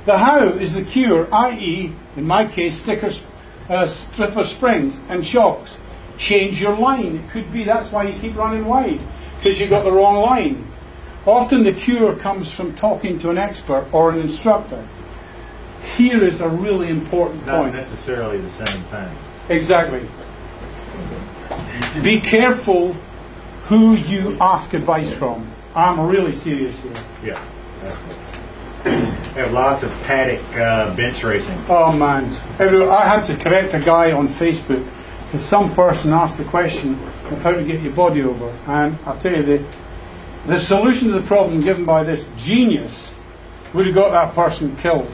The how is the cure, i.e., in my case, stripper springs and shocks. Change your line. It could be that's why you keep running wide, because you got the wrong line. Often the cure comes from talking to an expert or an instructor. Here is a really important point. Not necessarily the same thing. Exactly. Be careful who you ask advice from. I'm really serious here. Yeah. We have lots of paddock bench racing. Oh man. I had to correct a guy on Facebook because some person asked the question of how to get your body over. And I'll tell you, the solution to the problem given by this genius would have got that person killed.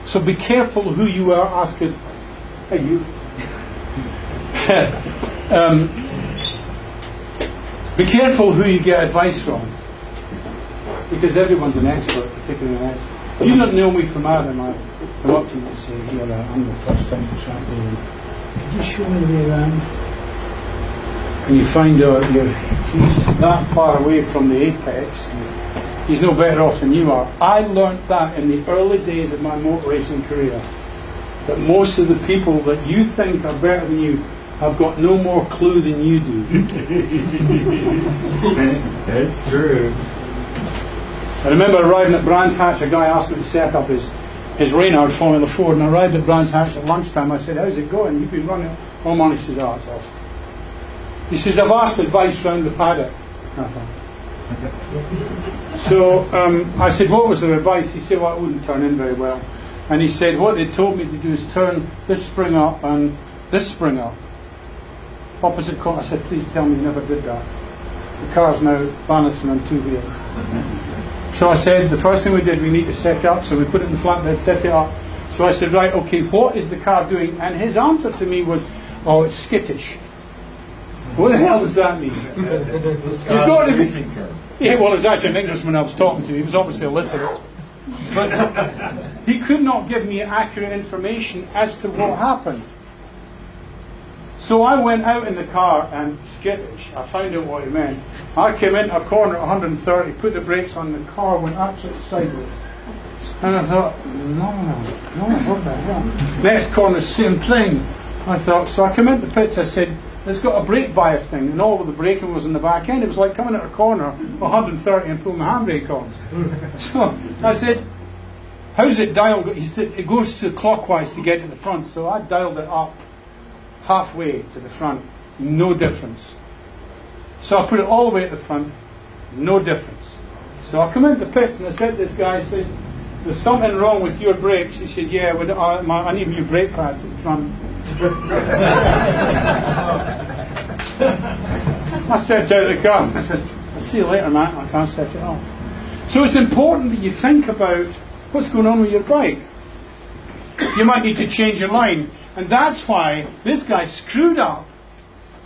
So be careful who you are asking. Hey, you. Be careful who you get advice from, because everyone's an expert, particularly an expert. You don't know me from Adam. I come up to you and say, "Here, I'm the first time to track you. Could you show me the way around?" And you find out he's that far away from the apex. He's no better off than you are. I learnt that in the early days of my motor racing career, that most of the people that you think are better than you have got no more clue than you do. That's true. I remember arriving at Brands Hatch, a guy asked me to set up his Reynard Formula Ford, and I arrived at Brands Hatch at lunchtime. I said, "How's it going? You've been running all morning." He says, "Oh, it's off." He says, "I've asked advice round the paddock." So I said, "What was their advice?" He said, "Well, it wouldn't turn in very well." And he said, "What they told me to do is turn this spring up and this spring up. Opposite corner." I said, "Please tell me you never did that. The car's now balancing on two wheels." So I said, "The first thing we did, we need to set it up." So we put it in the flatbed, set it up. So I said, "Right, okay, what is the car doing?" And his answer to me was, "Oh, it's skittish." What the hell does that mean? You've got to be. Yeah, well, it was actually an Englishman I was talking to. He was obviously illiterate. But he could not give me accurate information as to what happened. So I went out in the car and skittish. I found out what he meant. I came into a corner at 130, put the brakes on, the car went absolutely sideways. And I thought, no, what the hell? Next corner, same thing. I thought, so I came into the pits, I said, "It's got a brake bias thing," and all of the braking was in the back end. It was like coming at a corner 130 and pulling the handbrake on. So I said, "How's it dialed?" He said, "It goes to clockwise to get to the front." So I dialed it up halfway to the front, no difference. So I put it all the way at the front, no difference. So I come into the pits and I said to this guy, I says, "There's something wrong with your brakes." He said, "Yeah, I need new brake pads at the front." I stepped out of the car and I said, "I'll see you later, Matt. I can't set it up." So it's important that you think about what's going on with your bike. You might need to change your line. And that's why this guy screwed up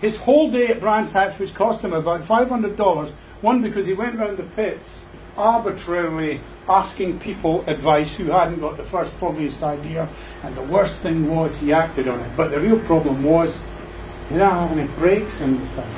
his whole day at Brands Hatch, which cost him about $500. One, because he went around the pits arbitrarily asking people advice who hadn't got the first foggiest idea. And the worst thing was he acted on it. But the real problem was he didn't have any brakes in the thing.